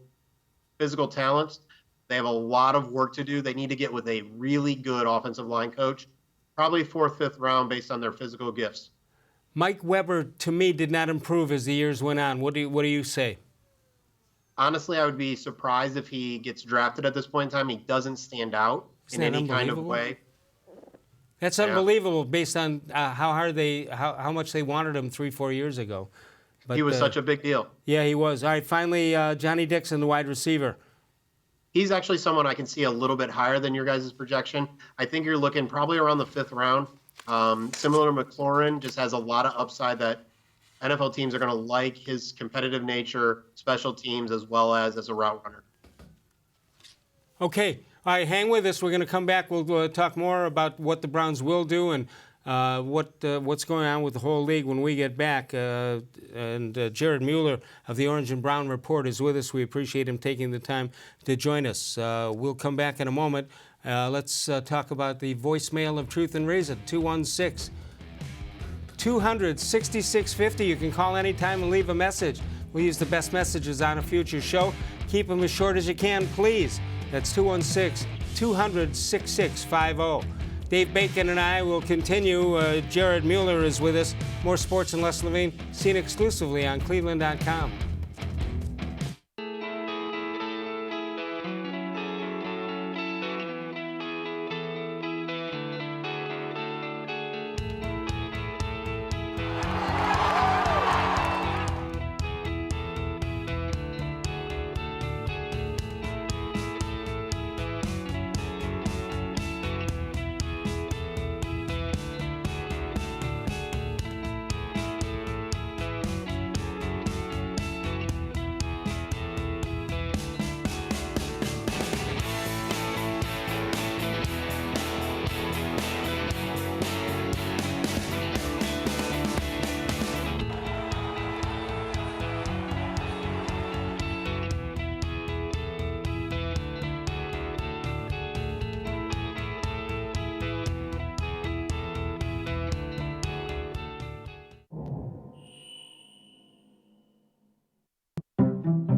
physical talents. They have a lot of work to do. They need to get with a really good offensive line coach. Probably 4th, 5th round based on their physical gifts. Mike Weber, to me, did not improve as the years went on. What do you say? Honestly, I would be surprised if he gets drafted at this point in time. He doesn't stand out in any kind of way. That's unbelievable based on how much they wanted him 3-4 years ago. But, he was such a big deal. Yeah, he was. All right, finally, Johnny Dixon, the wide receiver. He's actually someone I can see a little bit higher than your guys' projection. I think you're looking probably around the 5th round. Similar to McLaurin, just has a lot of upside that NFL teams are going to like his competitive nature, special teams, as well as a route runner. Okay. All right, hang with us. We're going to come back. We'll talk more about what the Browns will do and what's going on with the whole league when we get back. And Jared Mueller of the Orange and Brown Report is with us. We appreciate him taking the time to join us. We'll come back in a moment. Let's talk about the voicemail of Truth and Reason, 216-200-6650. You can call anytime and leave a message. We'll use the best messages on a future show. Keep them as short as you can, please. That's 216-200-6650. Dave Bacon and I will continue. Jared Mueller is with us. More sports and less Levine, seen exclusively on cleveland.com.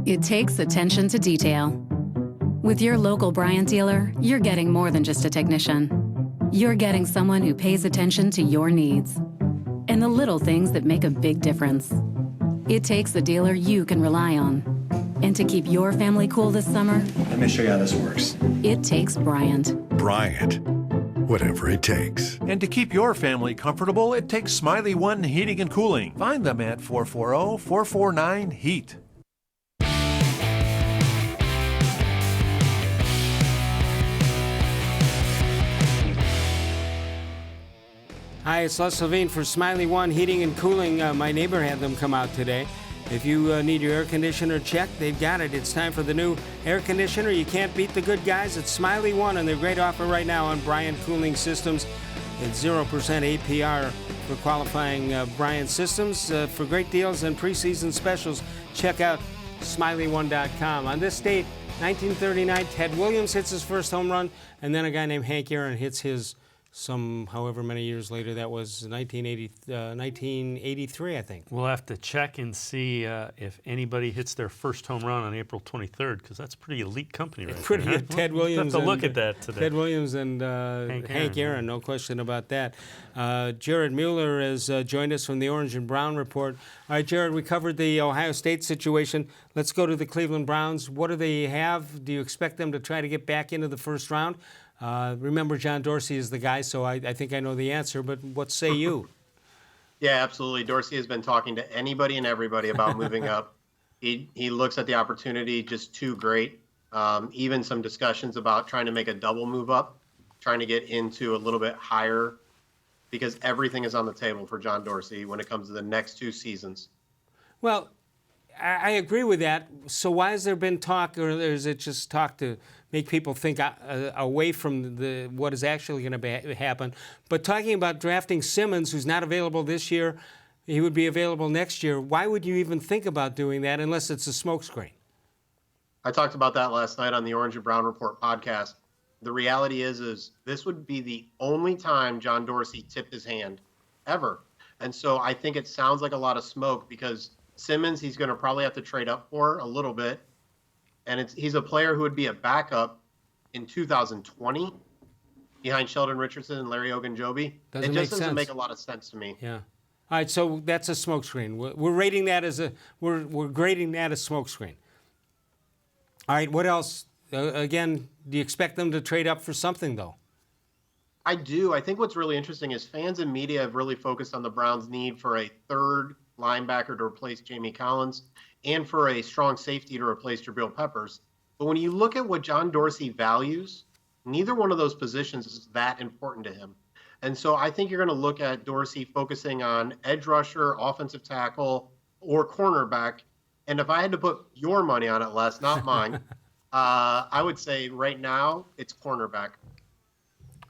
It takes attention to detail. With your local Bryant dealer, you're getting more than just a technician. You're getting someone who pays attention to your needs and the little things that make a big difference. It takes a dealer you can rely on. And to keep your family cool this summer, let me show you how this works. It takes Bryant. Bryant, whatever it takes. And to keep your family comfortable, it takes Smiley One Heating and Cooling. Find them at 440-449-HEAT. Hi, it's Les Levine for Smiley One Heating and Cooling. My neighbor had them come out today. If you need your air conditioner checked, they've got it. It's time for the new air conditioner. You can't beat the good guys at Smiley One, and their great offer right now on Bryant Cooling Systems. It's 0% APR for qualifying Bryant systems. For great deals and preseason specials, check out SmileyOne.com. On this date, 1939, Ted Williams hits his first home run, and then a guy named Hank Aaron hits his however many years later. That was 1983, I think. We'll have to check and see if anybody hits their first home run on April 23rd, because that's a pretty elite company right pretty there. Good. Ted Williams. We'll have to look at that today. Ted Williams and Hank Aaron, no question about that. Jared Mueller has joined us from the Orange and Brown Report. All right, Jared, we covered the Ohio State situation. Let's go to the Cleveland Browns. What do they have? Do you expect them to try to get back into the first round? Remember, John Dorsey is the guy, so I think I know the answer, but what say you? Yeah, absolutely. Dorsey has been talking to anybody and everybody about moving up. He looks at the opportunity just too great. Even some discussions about trying to make a double move up, trying to get into a little bit higher, because everything is on the table for John Dorsey when it comes to the next 2 seasons. Well, I agree with that. So why has there been talk, or is it just talk to make people think away from what is actually going to happen? But talking about drafting Simmons, who's not available this year, he would be available next year. Why would you even think about doing that unless it's a smokescreen? I talked about that last night on the Orange and Brown Report podcast. The reality is this would be the only time John Dorsey tipped his hand ever. And so I think it sounds like a lot of smoke, because Simmons, he's going to probably have to trade up for a little bit. And he's a player who would be a backup in 2020 behind Sheldon Richardson and Larry Ogunjobi. It just doesn't make a lot of sense to me. Yeah. All right, so that's a smokescreen. We're rating that as we're grading that as smokescreen. All right, what else? Again, do you expect them to trade up for something, though? I do. I think what's really interesting is fans and media have really focused on the Browns' need for a third linebacker to replace Jamie Collins and for a strong safety to replace Jabril Peppers. But when you look at what John Dorsey values, neither one of those positions is that important to him. And so I think you're going to look at Dorsey focusing on edge rusher, offensive tackle, or cornerback. And if I had to put your money on it, Les, not mine, I would say right now it's cornerback.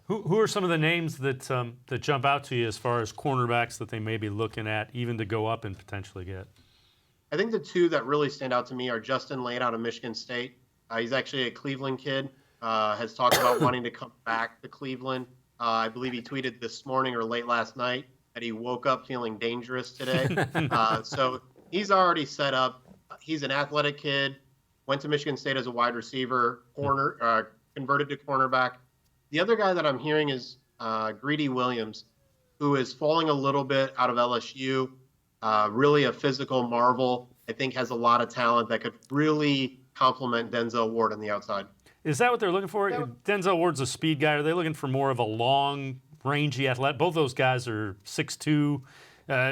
Who are some of the names that that jump out to you as far as cornerbacks that they may be looking at, even to go up and potentially get? I think the 2 that really stand out to me are Justin Lane out of Michigan State. He's actually a Cleveland kid, has talked about wanting to come back to Cleveland. I believe he tweeted this morning or late last night that he woke up feeling dangerous today. So he's already set up. He's an athletic kid, went to Michigan State as a wide receiver, converted to cornerback. The other guy that I'm hearing is Greedy Williams, who is falling a little bit out of LSU. Really a physical marvel. I think has a lot of talent that could really complement Denzel Ward on the outside. Is that what they're looking for? Denzel Ward's a speed guy. Are they looking for more of a long, rangy athlete? Both those guys are 6'2".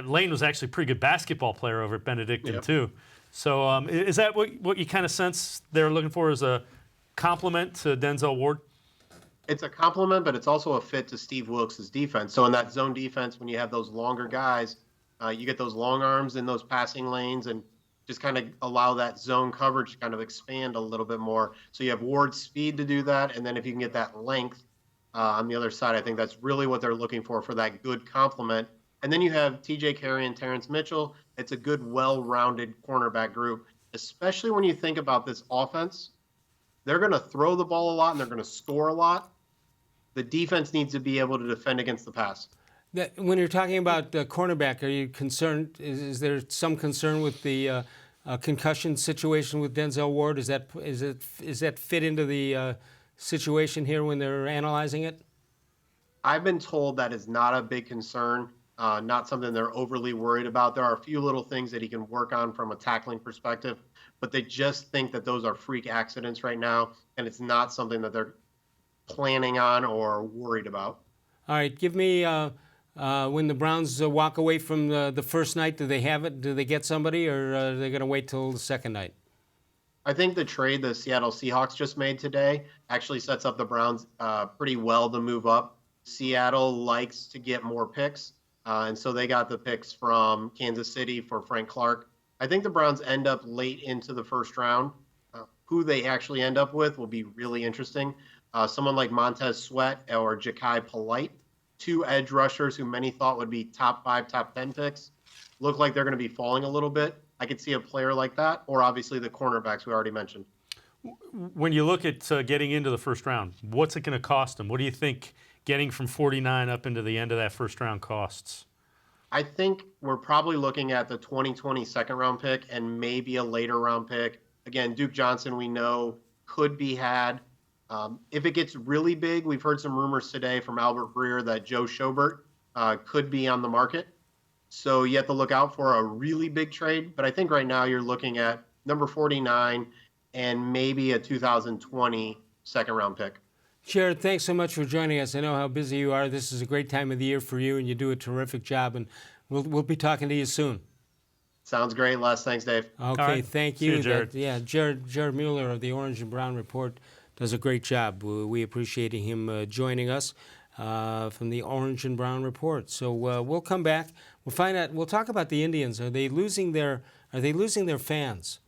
Lane was actually a pretty good basketball player over at Benedictine, too. So is that what you kind of sense they're looking for as a complement to Denzel Ward? It's a compliment, but it's also a fit to Steve Wilkes' defense. So in that zone defense, when you have those longer guys, you get those long arms in those passing lanes and just kind of allow that zone coverage to kind of expand a little bit more. So you have Ward's speed to do that, and then if you can get that length on the other side, I think that's really what they're looking for that good complement. And then you have TJ Carey and Terrence Mitchell. It's a good, well-rounded cornerback group, especially when you think about this offense. They're going to throw the ball a lot, and they're going to score a lot. The defense needs to be able to defend against the pass. When you're talking about cornerback, are you concerned? Is there some concern with the concussion situation with Denzel Ward? Is that fit into the situation here when they're analyzing it? I've been told that is not a big concern, not something they're overly worried about. There are a few little things that he can work on from a tackling perspective, but they just think that those are freak accidents right now, and it's not something that they're planning on or worried about. All right, give me when the Browns walk away from the first night, do they have it? Do they get somebody, or are they going to wait till the second night? I think the trade the Seattle Seahawks just made today actually sets up the Browns pretty well to move up. Seattle likes to get more picks, and so they got the picks from Kansas City for Frank Clark. I think the Browns end up late into the first round. Who they actually end up with will be really interesting. Someone like Montez Sweat or Ja'Kai Polite, two edge rushers who many thought would be top 5, top 10 picks, look like they're going to be falling a little bit. I could see a player like that, or obviously the cornerbacks we already mentioned. When you look at getting into the first round, what's it going to cost them? What do you think getting from 49 up into the end of that first round costs? I think we're probably looking at the 2020 second round pick and maybe a later round pick. Again, Duke Johnson, we know, could be had. If it gets really big, we've heard some rumors today from Albert Breer that Joe Schobert could be on the market. So you have to look out for a really big trade. But I think right now you're looking at number 49 and maybe a 2020 second round pick. Jared, thanks so much for joining us. I know how busy you are. This is a great time of the year for you, and you do a terrific job. And we'll be talking to you soon. Sounds great, Les. Thanks, Dave. Okay, right. thank See you. you, Jared. Jared Mueller of the Orange and Brown Report does a great job. We appreciate him joining us from the Orange and Brown Report. So we'll come back. We'll find out. We'll talk about the Indians. Are they losing their fans?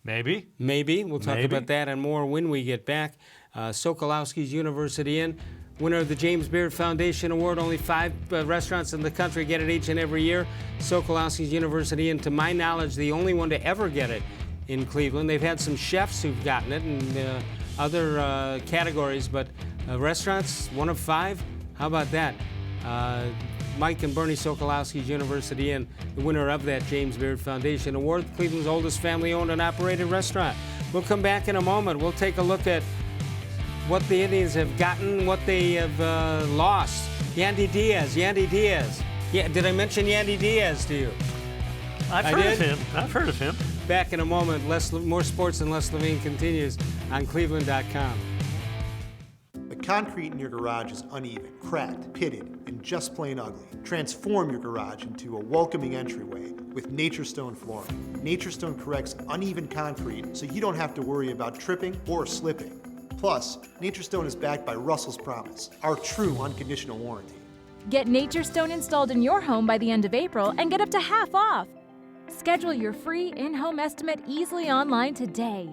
Maybe. We'll talk about that and more when we get back. Sokolowski's University Inn, winner of the James Beard Foundation Award. Only 5 restaurants in the country get it each and every year. Sokolowski's University Inn, to my knowledge, the only one to ever get it in Cleveland. They've had some chefs who've gotten it in other categories, but restaurants, 1 of 5? How about that? Mike and Bernie Sokolowski's University Inn, the winner of that James Beard Foundation Award, Cleveland's oldest family-owned and operated restaurant. We'll come back in a moment. We'll take a look at what the Indians have gotten, what they have lost. Yandy Diaz. Yeah, did I mention Yandy Diaz to you? I've heard of him. Back in a moment. More sports and Les Levine continues on cleveland.com. The concrete in your garage is uneven, cracked, pitted, and just plain ugly. Transform your garage into a welcoming entryway with NatureStone flooring. NatureStone corrects uneven concrete so you don't have to worry about tripping or slipping. Plus, NatureStone is backed by Russell's Promise, our true unconditional warranty. Get NatureStone installed in your home by the end of April and get up to half off. Schedule your free in-home estimate easily online today.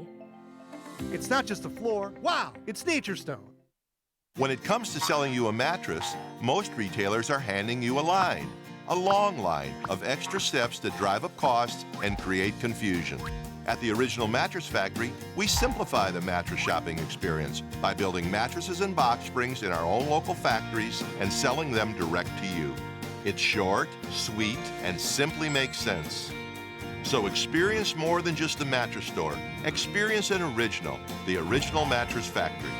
It's not just a floor. Wow, it's NatureStone. When it comes to selling you a mattress, most retailers are handing you a long line of extra steps that drive up costs and create confusion. At the Original Mattress Factory, we simplify the mattress shopping experience by building mattresses and box springs in our own local factories and selling them direct to you. It's short, sweet, and simply makes sense. So experience more than just the mattress store. Experience an original, the Original Mattress Factory.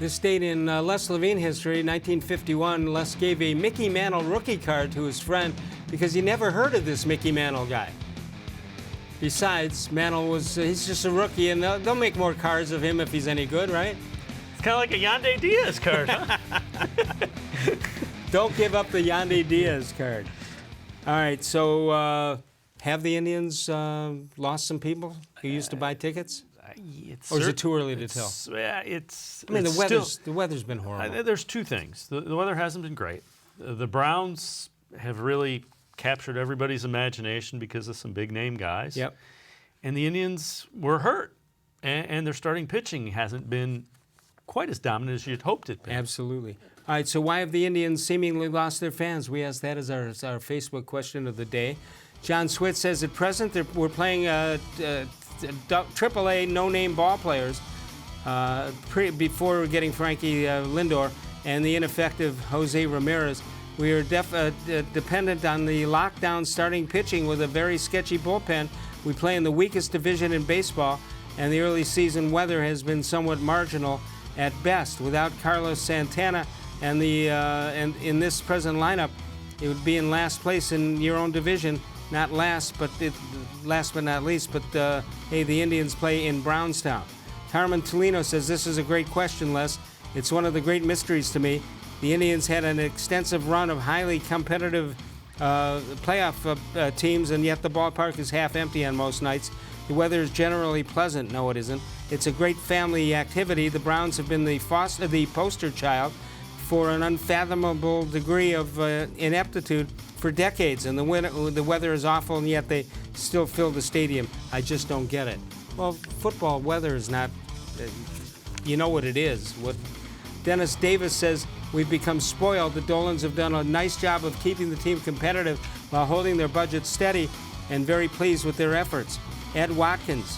This date in Les Levine history, 1951, Les gave a Mickey Mantle rookie card to his friend because he never heard of this Mickey Mantle guy. Besides, Mantle he's just a rookie, and they'll make more cards of him if he's any good, right? It's kind of like a Yandé Diaz card, huh? Don't give up the Yandé Diaz card. All right, so have the Indians lost some people who used to buy tickets? Or is it too early to tell? Yeah, I mean, the weather's been horrible. There's two things. The weather hasn't been great. The Browns have really captured everybody's imagination because of some big-name guys. Yep. And the Indians were hurt, and their starting pitching hasn't been quite as dominant as you'd hoped it'd be. Absolutely. All right, so why have the Indians seemingly lost their fans? We asked that as our Facebook question of the day. John Switz says, at present, we're playing AAA no-name ball players before getting Frankie Lindor and the ineffective Jose Ramirez. We are dependent on the lockdown starting pitching with a very sketchy bullpen. We play in the weakest division in baseball, and the early season weather has been somewhat marginal at best. Without Carlos Santana and in this present lineup, it would be in last place in your own division. Not last, but not least. But hey, the Indians play in Brownstown. Carmen Tolino says, this is a great question, Les. It's one of the great mysteries to me. The Indians had an extensive run of highly competitive playoff teams, and yet the ballpark is half empty on most nights. The weather is generally pleasant. No, it isn't. It's a great family activity. The Browns have been the poster child for an unfathomable degree of ineptitude for decades, and the weather is awful, and yet they still fill the stadium. I just don't get it. Well, football weather is not, you know what it is. What Dennis Davis says, we've become spoiled. The Dolans have done a nice job of keeping the team competitive while holding their budget steady, and very pleased with their efforts. Ed Watkins,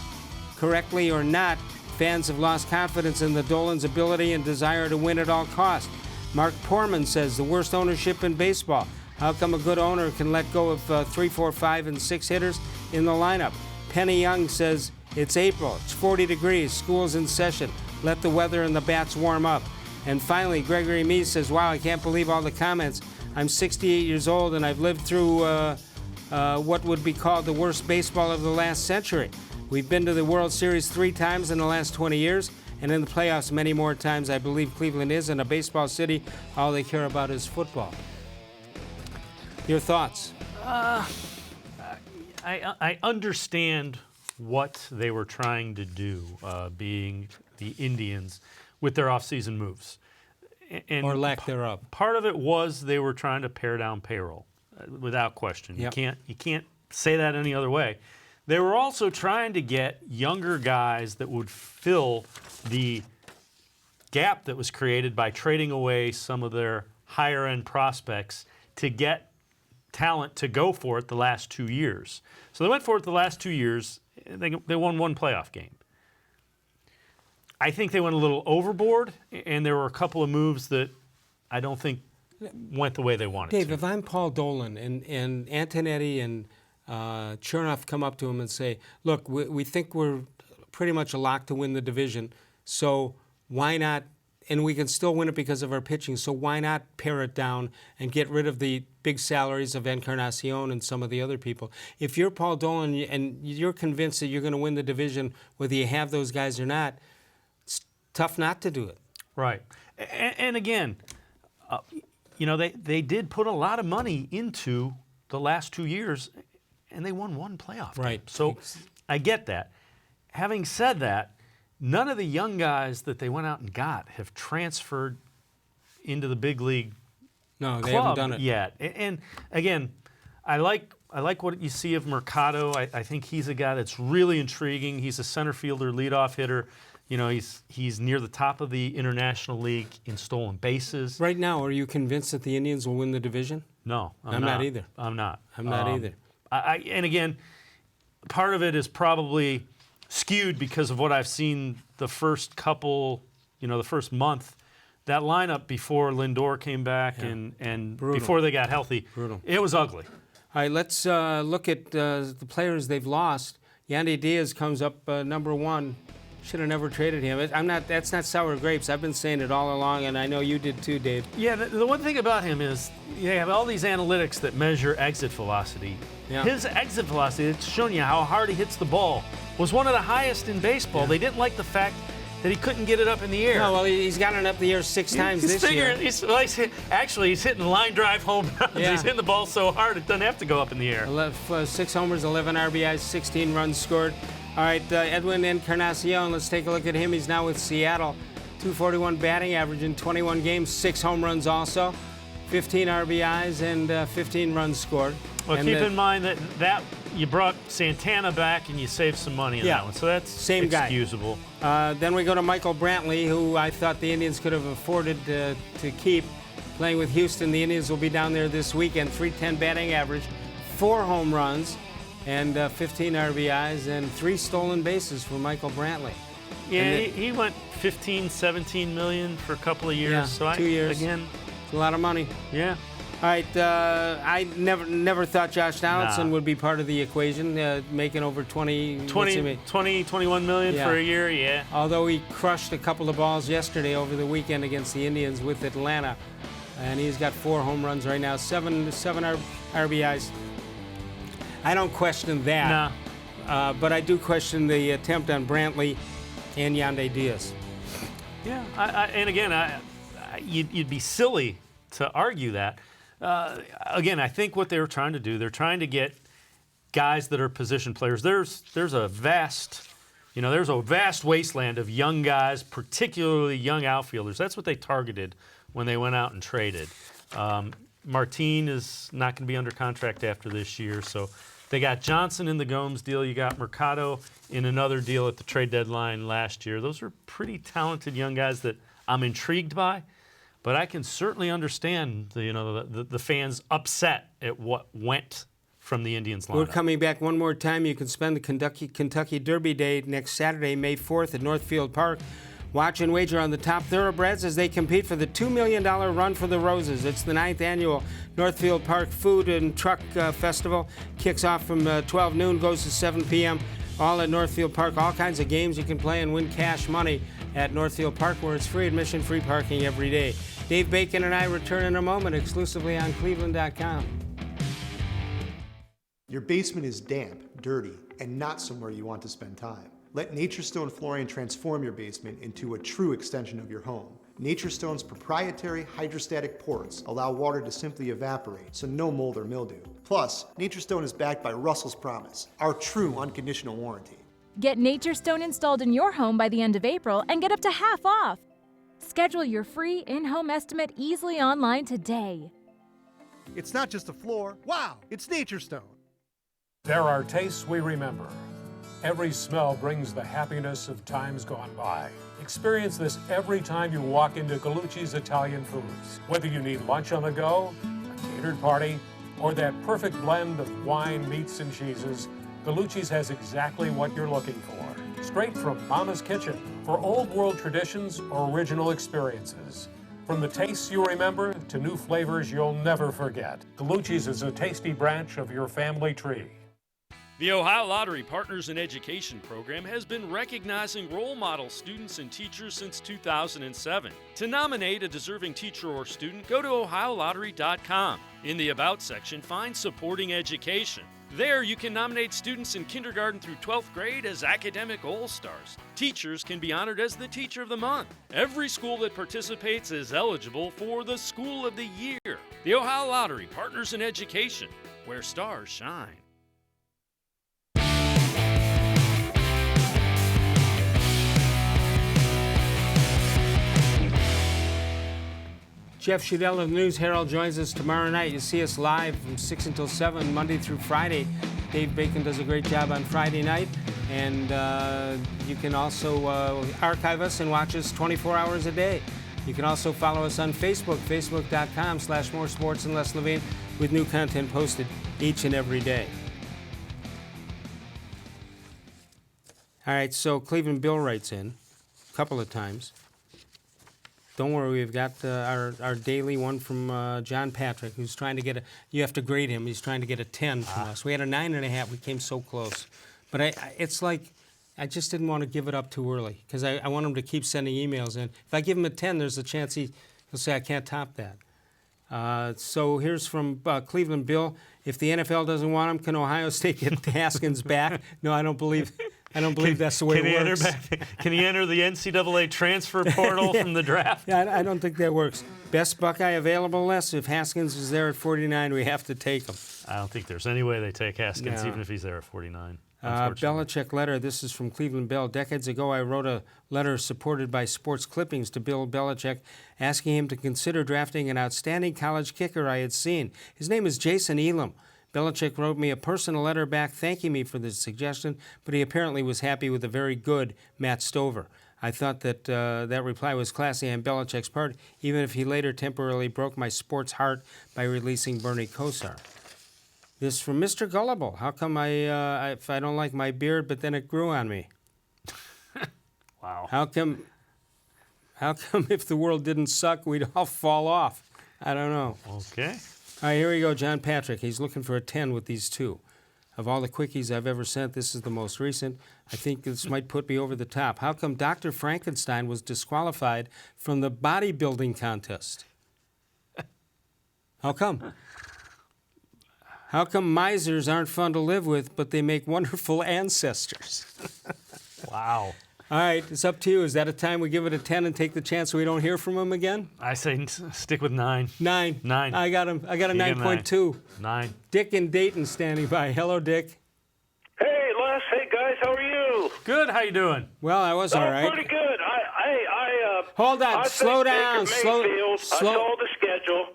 correctly or not, fans have lost confidence in the Dolans' ability and desire to win at all costs. Mark Porman says, the worst ownership in baseball. How come a good owner can let go of 3, 4, 5, and 6 hitters in the lineup? Penny Young says, it's April, it's 40 degrees, school's in session. Let the weather and the bats warm up. And finally, Gregory Meese says, wow, I can't believe all the comments. I'm 68 years old and I've lived through what would be called the worst baseball of the last century. We've been to the World Series 3 times in the last 20 years, and in the playoffs many more times. I believe Cleveland is in a baseball city. All they care about is football. Your thoughts? I understand what they were trying to do, being the Indians, with their offseason moves. And or lack thereof. Part of it was they were trying to pare down payroll, without question. Yep. You can't say that any other way. They were also trying to get younger guys that would fill the gap that was created by trading away some of their higher-end prospects to get talent to go for it the last 2 years. So they went for it the last 2 years. They won 1 playoff game. I think they went a little overboard, and there were a couple of moves that I don't think went the way they wanted Dave, to. if I'm Paul Dolan and Antonetti and Chernoff come up to him and say, look, we think we're pretty much a lock to win the division, so why not, and we can still win it because of our pitching, so why not pare it down and get rid of the big salaries of Encarnacion and some of the other people? If you're Paul Dolan and you're convinced that you're going to win the division, whether you have those guys or not, it's tough not to do it. Right. And again, they did put a lot of money into the last 2 years, and they won 1 playoff game. Right. So I get that. Having said that, none of the young guys that they went out and got have transferred into the big league No, they club haven't done it yet. And again, I like what you see of Mercado. I think he's a guy that's really intriguing. He's a center fielder, leadoff hitter. He's near the top of the International League in stolen bases. Right now, are you convinced that the Indians will win the division? No, I'm not either. I'm not. I'm not either. And again, part of it is probably skewed because of what I've seen the first couple, the first month. That lineup before Lindor came back and before they got healthy, it was ugly. All right, let's look at the players they've lost. Yandy Diaz comes up number 1. Should have never traded him. That's not sour grapes. I've been saying it all along, and I know you did too, Dave. Yeah, the one thing about him is you have all these analytics that measure exit velocity. Yeah. His exit velocity, it's showing you how hard he hits the ball, was one of the highest in baseball. They didn't like the fact that he couldn't get it up in the air. No, well, he's gotten it up the air 6 times this year. He's hitting line drive home runs. Yeah. He's hitting the ball so hard it doesn't have to go up in the air. 6 homers, 11 RBIs, 16 runs scored. All right, Edwin Encarnacion, let's take a look at him. He's now with Seattle. 241 batting average in 21 games, 6 home runs also, 15 RBIs, and 15 runs scored. Well, keep in mind that you brought Santana back and you saved some money in that one, so that's excusable. Then we go to Michael Brantley, who I thought the Indians could have afforded to keep. Playing with Houston, the Indians will be down there this weekend. .310 batting average, 4 home runs, and 15 RBIs, and 3 stolen bases for Michael Brantley. Yeah, he went 15, 17 million for a couple of years. Yeah, so 2 years. Again, it's a lot of money. Yeah. All right, I never thought Josh Donaldson would be part of the equation, making over 21 million for a year, yeah. Although he crushed a couple of balls yesterday over the weekend against the Indians with Atlanta. And he's got 4 home runs right now, 7 RBIs. I don't question that, but I do question the attempt on Brantley and Yandy Diaz. Yeah, and again, you'd be silly to argue that. Again, I think what they were trying to do, they're trying to get guys that are position players. There's a vast wasteland of young guys, particularly young outfielders. That's what they targeted when they went out and traded. Martin is not going to be under contract after this year, so they got Johnson in the Gomes deal. You got Mercado in another deal at the trade deadline last year. Those are pretty talented young guys that I'm intrigued by, but I can certainly understand the fans upset at what went from the Indians lineup. We're coming back one more time. You can spend the Kentucky Derby Day next Saturday, May 4th at Northfield Park. Watch and wager on the top thoroughbreds as they compete for the $2 million Run for the Roses. It's the 9th annual Northfield Park Food and Truck Festival. Kicks off from 12 noon, goes to 7 p.m. All at Northfield Park. All kinds of games you can play and win cash money at Northfield Park, where it's free admission, free parking every day. Dave Bacon and I return in a moment exclusively on cleveland.com. Your basement is damp, dirty, and not somewhere you want to spend time. Let Naturestone Flooring transform your basement into a true extension of your home. Naturestone's proprietary hydrostatic ports allow water to simply evaporate, so no mold or mildew. Plus, Naturestone is backed by Russell's Promise, our true unconditional warranty. Get Naturestone installed in your home by the end of April and get up to half off. Schedule your free in-home estimate easily online today. It's not just a floor. Wow, it's Naturestone. There are tastes we remember. Every smell brings the happiness of times gone by. Experience this every time you walk into Gallucci's Italian Foods. Whether you need lunch on the go, a catered party, or that perfect blend of wine, meats, and cheeses, Gallucci's has exactly what you're looking for. Straight from Mama's Kitchen for old world traditions or original experiences. From the tastes you remember to new flavors you'll never forget. Gallucci's is a tasty branch of your family tree. The Ohio Lottery Partners in Education program has been recognizing role model students and teachers since 2007. To nominate a deserving teacher or student, go to ohiolottery.com. In the About section, find Supporting Education. There, you can nominate students in kindergarten through 12th grade as academic all-stars. Teachers can be honored as the Teacher of the Month. Every school that participates is eligible for the School of the Year. The Ohio Lottery Partners in Education, where stars shine. Jeff Shadell of the News Herald joins us tomorrow night. You see us live from 6 until 7, Monday through Friday. Dave Bacon does a great job on Friday night. And you can also archive us and watch us 24 hours a day. You can also follow us on Facebook, facebook.com/More Sports and Less Levine, with new content posted each and every day. All right, so Cleveland Bill writes in a couple of times. Don't worry, we've got our daily one from John Patrick, who's trying to get you have to grade him, he's trying to get a 10 from us. We had a 9.5, we came so close. But it's like, I just didn't want to give it up too early because I want him to keep sending emails in. If I give him a 10, there's a chance he'll say, I can't top that. So here's from Cleveland Bill. If the NFL doesn't want him, can Ohio State get Haskins back? No, I don't believe that's the way it works. Can he enter the NCAA transfer portal from the draft? Yeah, I don't think that works. Best Buckeye available, Les? If Haskins is there at 49, we have to take him. I don't think there's any way they take Haskins, No. even if he's there at 49. Belichick letter. This is from Cleveland Bell. Decades ago, I wrote a letter supported by sports clippings to Bill Belichick, asking him to consider drafting an outstanding college kicker I had seen. His name is Jason Elam. Belichick wrote me a personal letter back thanking me for the suggestion, but he apparently was happy with the very good Matt Stover. I thought that that reply was classy on Belichick's part, even if he later temporarily broke my sports heart by releasing Bernie Kosar. This from Mr. Gullible. How come if I don't like my beard, but then it grew on me? Wow. How come if the world didn't suck, we'd all fall off? I don't know. Okay. All right, here we go. John Patrick. He's looking for a 10 with these two. Of all the quickies I've ever sent, this is the most recent. I think this might put me over the top. How come Dr. Frankenstein was disqualified from the bodybuilding contest? How come? How come misers aren't fun to live with, but they make wonderful ancestors? Wow. All right, it's up to you. Is that a time we give it a 10 and take the chance so we don't hear from him again? I say stick with 9. 9. 9. I got him. I got a 9.2. 9. Dick in Dayton standing by. Hello, Dick. Hey, Les. Hey, guys. How are you? Good. How you doing? Well, I was all right. Pretty good. Hold on. Slow down. Slow. I Slow. saw the schedule.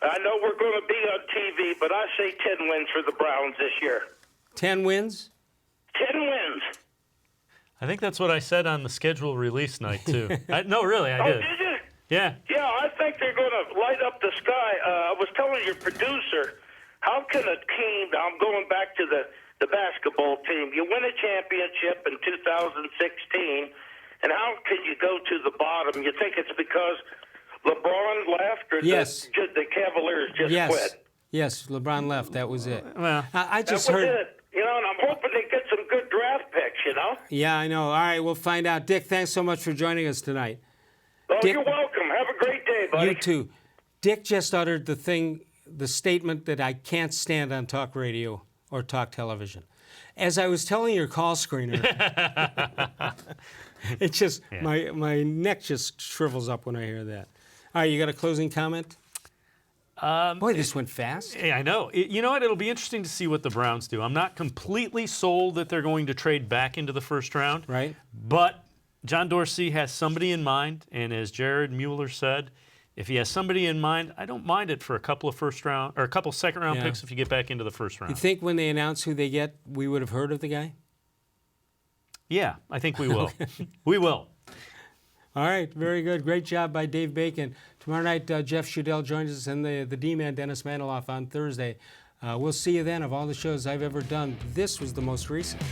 I know we're going to be on TV, but I say 10 wins for the Browns this year. 10 wins? 10 wins. I think that's what I said on the schedule release night, too. No, really, I did. Oh, did you? Yeah. Yeah, I think they're going to light up the sky. I was telling your producer, how can a team, I'm going back to the basketball team, you win a championship in 2016, and how can you go to the bottom? You think it's because LeBron left or Yes. the Cavaliers just quit? Yes, LeBron left. That was it. Well, I just that was heard. it. You know, and I'm hoping they get some good draft picks, you know? Yeah, I know. All right, we'll find out. Dick, thanks so much for joining us tonight. Oh, Dick, you're welcome. Have a great day, buddy. You too. Dick just uttered the statement that I can't stand on talk radio or talk television. As I was telling your call screener, it just, my neck just shrivels up when I hear that. All right, you got a closing comment? Boy, this went fast. Yeah, I know. You know what? It'll be interesting to see what the Browns do. I'm not completely sold that they're going to trade back into the first round. Right. But John Dorsey has somebody in mind, and as Jared Mueller said, if he has somebody in mind, I don't mind it for a couple of second-round picks if you get back into the first round. You think when they announce who they get, we would have heard of the guy? Yeah, I think we will. We will. All right, very good. Great job by Dave Bacon. Tomorrow night, Jeff Shudell joins us and the D-Man, Dennis Mandeloff, on Thursday. We'll see you then. Of all the shows I've ever done, this was the most recent.